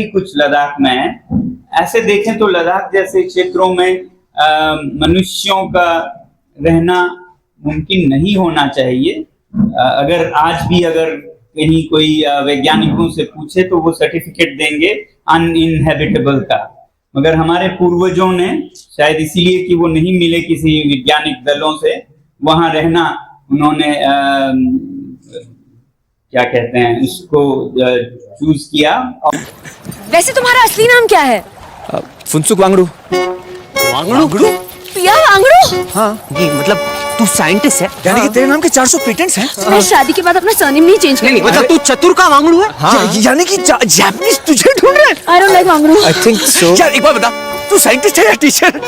कुछ लद्दाख में है। ऐसे देखें तो लद्दाख जैसे क्षेत्रों में मनुष्यों का रहना मुमकिन नहीं होना चाहिए। अगर आज भी अगर कहीं कोई वैज्ञानिकों से पूछे तो वो सर्टिफिकेट देंगे अनइनहेबिटेबल का, मगर हमारे पूर्वजों ने शायद इसीलिए कि वो नहीं मिले किसी वैज्ञानिक दलों से, वहां रहना उन्होंने क्या कहते हैं उसको चूज किया। वैसे तुम्हारा असली नाम क्या है? फुनसुक वांगडू। वांगडू? पिया वांगडू? हाँ, ये मतलब तू साइंटिस्ट है, यानी कि तेरे नाम के 400 पेटेंट्स हैं। मैं शादी के बाद अपना सरनेम नहीं चेंज करूंगी। मतलब तू चतुर का वांगडू है? हाँ। यानी कि जापानीज तुझे ढूंढ रहे हैं? I don't like Wangdu. I think so। यार एक बात बता, तू साइंटिस्ट है या टीचर?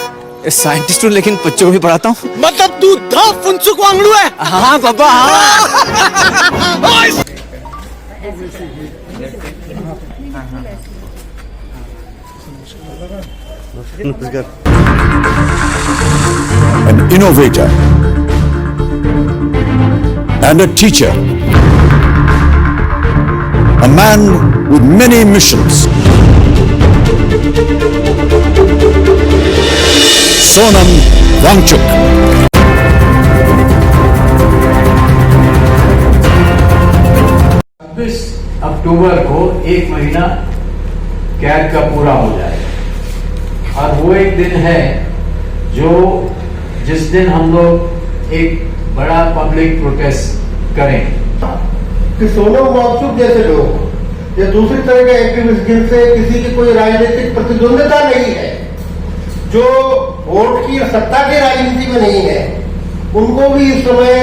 साइंटिस्ट हूँ लेकिन बच्चों को भी पढ़ाता हूँ। मतलब तू द फुनसुक वांगडू है? हाँ पापा हाँ। An innovator and a teacher, a man with many missions. Sonam Wangchuk. 26 अक्टूबर को 1 महीना कैद का पूरा हो जाएगा और वो एक दिन है जिस दिन हम लोग एक बड़ा पब्लिक प्रोटेस्ट करेंगे कि सोनम वांगचुक जैसे लोग या दूसरी तरह के एक्टिविस्ट जिनसे किसी की कोई राजनीतिक प्रतिद्वंद्विता नहीं है, जो वोट की सत्ता की राजनीति में नहीं है, उनको भी इस समय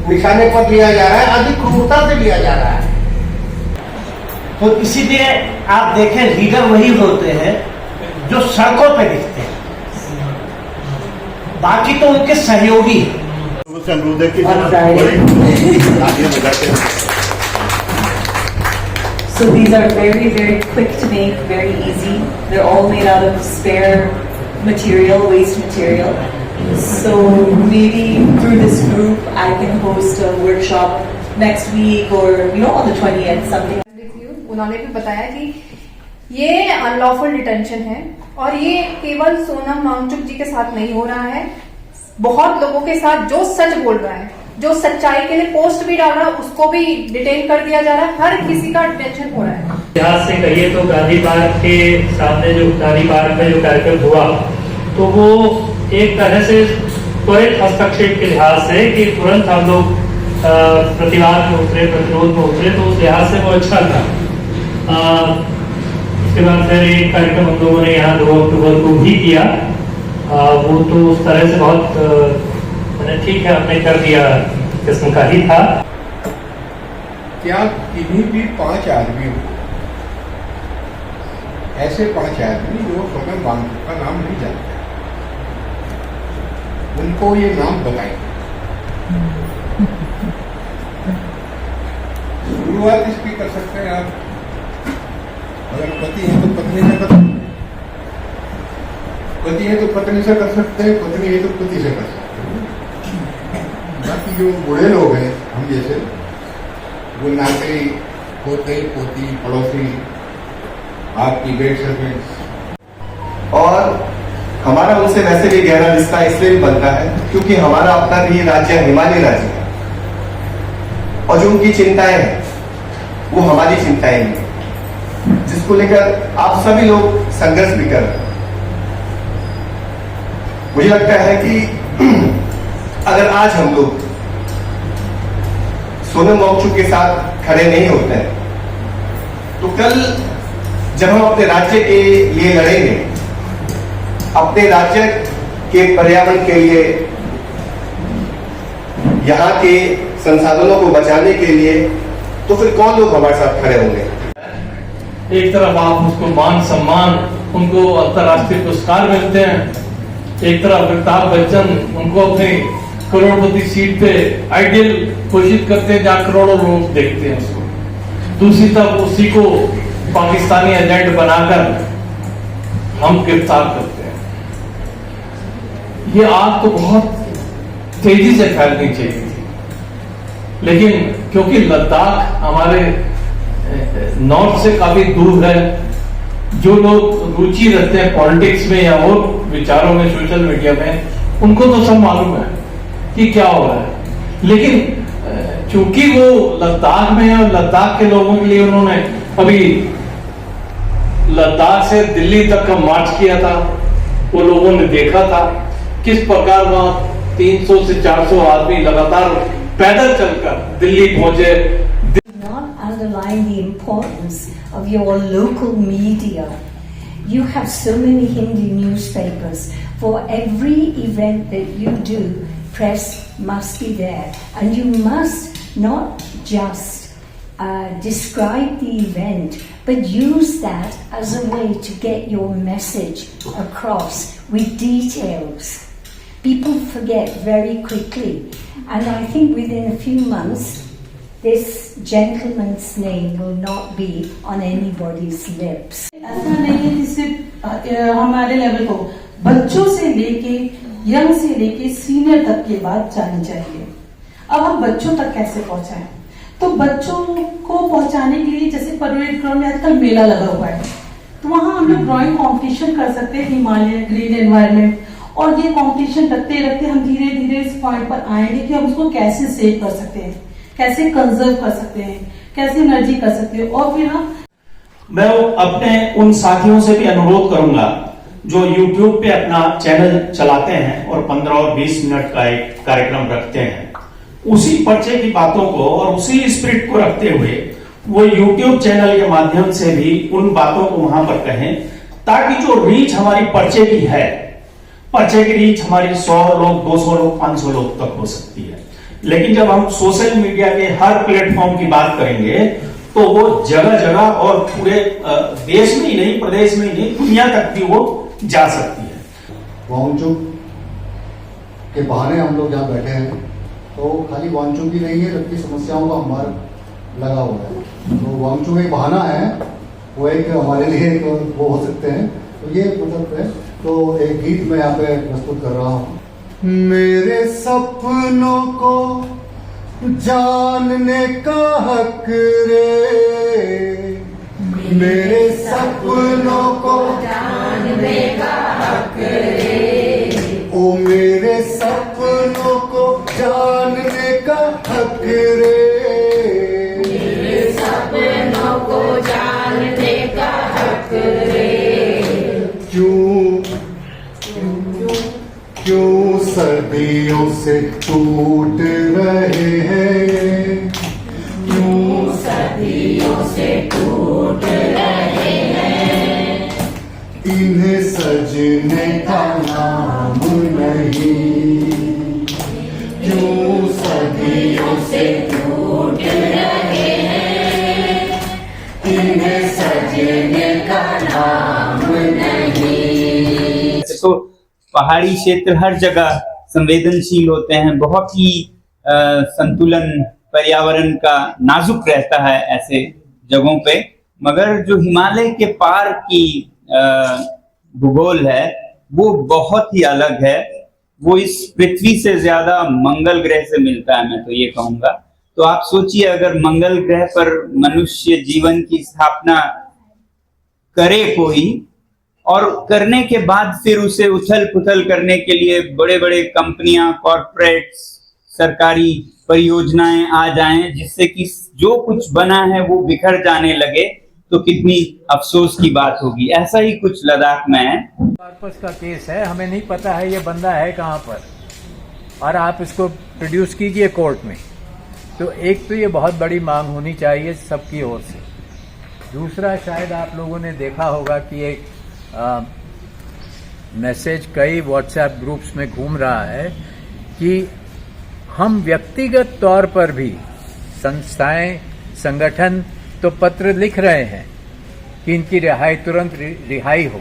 निशाने पर लिया जा रहा है, अधिक क्रूरता से लिया जा रहा है। तो इसीलिए आप देखें लीडर वही होते हैं जो सड़कों पे दिखते हैं, बाकी तो उनके सहयोगी हैं। So these are very, very quick to make, very easy. They're all made out of spare material, waste material. So maybe through this group, I can host a workshop next week or, on the 20th, something. उन्होंने भी बताया कि ये unlawful detention है और ये केवल सोनम वांगचुक जी के साथ नहीं हो रहा है, बहुत लोगों के साथ जो सच बोल रहा है, जो सच्चाई के लिए पोस्ट भी डाल रहा है, उसको भी डिटेन कर दिया जा रहा है। हर किसी का डिटेंशन हो रहा है। इतिहास से कहिए तो गांधी पार्क के सामने जो गांधी पार्क में जो कार्यक्रम हुआ तो वो एक तरह से त्वरित हस्तक्षेप के लिहाज से कि तुरंत हम लोग प्रतिवाद में उतरे, प्रतिरोध में उतरे, तो उस लिहाज से वो अच्छा था। उसके बाद फिर एक कार्यक्रम हम लोगों ने यहाँ 2 अक्टूबर को भी किया, वो तो उस तरह से बहुत ठीक है हमने कर दिया किस्म का ही था। क्या किन्हीं भी 5 आदमी हो, ऐसे 5 आदमी जो सोनम वांगचुक का नाम नहीं जानते, उनको ये नाम बताएं। शुरुआत इसकी कर सकते हैं आप, अगर पति है तो पत्नी से कर सकते हैं, पति है तो पत्नी से कर सकते हैं, पत्नी है तो पति से कर सकते हैं। बाकी जो बूढ़े लोग हैं हम जैसे, वो नाते, पोते, पोती, पड़ोसी, आपकी बेड सर्वेंट्स, और हमारा उनसे वैसे भी गहरा रिश्ता इसलिए भी बनता है क्योंकि हमारा अपना भी राज्य हिमालय राज्य है और जो उनकी चिंताएं हैं वो हमारी चिंताएं हैं, जिसको लेकर आप सभी लोग संघर्ष भी कर रहे हैं। मुझे लगता है कि अगर आज हम लोग सोनम वांगचुक के साथ खड़े नहीं होते हैं तो कल जब हम अपने राज्य के लिए लड़ेंगे, अपने राज्य के पर्यावरण के लिए, यहाँ के संसाधनों को बचाने के लिए, तो फिर कौन लोग हमारे साथ खड़े होंगे? एक तरफ आप उसको मान सम्मान, उनको अंतर्राष्ट्रीय पुरस्कार मिलते हैं, एक तरफ अमिताभ बच्चन उनको अपनी करोड़पति सीट पे आइडियल घोषित करते हैं जहाँ करोड़ों लोग देखते हैं उसको, दूसरी तरफ उसी को पाकिस्तानी एजेंट बनाकर हम गिरफ्तार करते हैं। ये आग तो बहुत तेजी से फैलनी चाहिए थी, लेकिन क्योंकि लद्दाख हमारे नॉर्थ से काफी दूर है। जो लोग रुचि रखते हैं पॉलिटिक्स में या और विचारों में, सोशल मीडिया में, उनको तो सब मालूम है कि क्या हो रहा है। लेकिन चूंकि वो लद्दाख में है और लद्दाख के लोगों के लिए उन्होंने अभी लद्दाख से दिल्ली तक का मार्च किया था, वो लोगों ने देखा था किस प्रकार वहां 300 से 400 आदमी लगातार पैदल चलकर दिल्ली पहुंचे। Not underline the importance of your local media. You have so many Hindi newspapers. For every event that you do, press must be there, and you must not just describe the event, but use that as a way to get your message across with details. People forget very quickly, and I think within a few months this gentleman's name will not be on anybody's lips. ऐसा नहीं है कि सिर्फ हमारे level को, बच्चों से लेके यंग से लेके सीनियर तक की बात जानी चाहिए। अब हम बच्चों तक कैसे पहुंचाएं? तो बच्चों को पहुंचाने के लिए जैसे परेड ग्राउंड में आजकल मेला लगा हुआ है, तो वहां हम लोग ड्राइंग कंपटीशन कर सकते हैं, हिमालय ग्रीन एनवायरनमेंट, और ये कंपटीशन रखते रखते हम धीरे धीरे इस पॉइंट पर आएंगे कि हम उसको कैसे सेव कर सकते हैं, कैसे कंजर्व कर सकते हैं, कैसे एनर्जी कर सकते हैं। और फिर हम मैं अपने उन साथियों से भी अनुरोध करूंगा जो YouTube पे अपना चैनल चलाते हैं और 15 और 20 मिनट का एक कार्यक्रम रखते हैं, उसी पर्चे की बातों को और उसी स्पिरिट को रखते हुए वो YouTube चैनल के माध्यम से भी उन बातों को वहां पर कहें, ताकि जो रीच हमारी पर्चे की है, पर्चे की रीच हमारी 100 लोग, 200 लोग, 500 लोग तक हो सकती है। लेकिन जब हम सोशल मीडिया के हर प्लेटफॉर्म की बात करेंगे तो वो जगह जगह और पूरे देश में ही नहीं, प्रदेश में ही नहीं, दुनिया तक भी वो जा सकती है। वांगचुक के बहाने हम लोग यहाँ बैठे हैं, तो खाली वांगचुक ही नहीं है, जबकि समस्याओं का हमारा लगा हुआ है। तो वांगचुक एक बहाना है, वो एक हमारे लिए एक वो हो सकते हैं। तो ये मतलब है, तो एक गीत मैं यहाँ पे प्रस्तुत कर रहा हूँ। मेरे सपनों को जानने का हक रे, मेरे सपनों को जानने का हक रे, ओ मेरे सपनों को जानने का हक रे, मेरे सपनों को जानने का हक रे। क्यों सदियों से टूट रहे हैं, क्यों सदियों से टूट रहे हैं, इन्हें सजने का नाम नहीं, क्यों सदियों से टूट रहे हैं, इन्हें सजने का नाम नहीं। तो पहाड़ी क्षेत्र हर जगह संवेदनशील होते हैं, बहुत ही संतुलन पर्यावरण का नाजुक रहता है ऐसे जगहों पे। मगर जो हिमालय के पार की भूगोल है वो बहुत ही अलग है, वो इस पृथ्वी से ज्यादा मंगल ग्रह से मिलता है, मैं तो ये कहूंगा। तो आप सोचिए, अगर मंगल ग्रह पर मनुष्य जीवन की स्थापना करे कोई, और करने के बाद फिर उसे उथल पुथल करने के लिए बड़े बड़े कंपनियां, कॉर्पोरेट्स, सरकारी परियोजनाएं आ जाएं, जिससे कि जो कुछ बना है वो बिखर जाने लगे, तो कितनी अफसोस की बात होगी। ऐसा ही कुछ लद्दाख में है। पर्पस का केस है, हमें नहीं पता है ये बंदा है कहाँ पर, और आप इसको प्रोड्यूस कीजिए कोर्ट में। तो एक तो ये बहुत बड़ी मांग होनी चाहिए सबकी ओर से। दूसरा, शायद आप लोगों ने देखा होगा कि एक मैसेज कई व्हाट्सएप ग्रुप्स में घूम रहा है कि हम व्यक्तिगत तौर पर भी, संस्थाएं, संगठन तो पत्र लिख रहे हैं कि इनकी रिहाई, तुरंत रिहाई हो।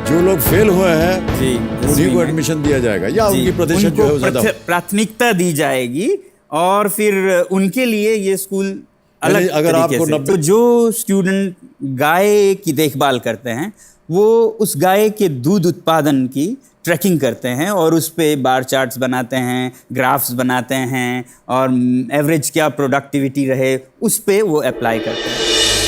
जो लोग फेल हुए हैं उन्हीं को एडमिशन दिया जाएगा, या उनकी प्रतिशत जो है ज्यादा प्राथमिकता दी जाएगी, और फिर उनके लिए ये स्कूल अलग। अगर आपको 90 तो जो स्टूडेंट गाय की देखभाल करते हैं, वो उस गाय के दूध उत्पादन की ट्रैकिंग करते हैं और उस पे बार चार्ट्स बनाते हैं, ग्राफ्स बनाते हैं और एवरेज क्या प्रोडक्टिविटी रहे उस पे वो अप्लाई करते हैं।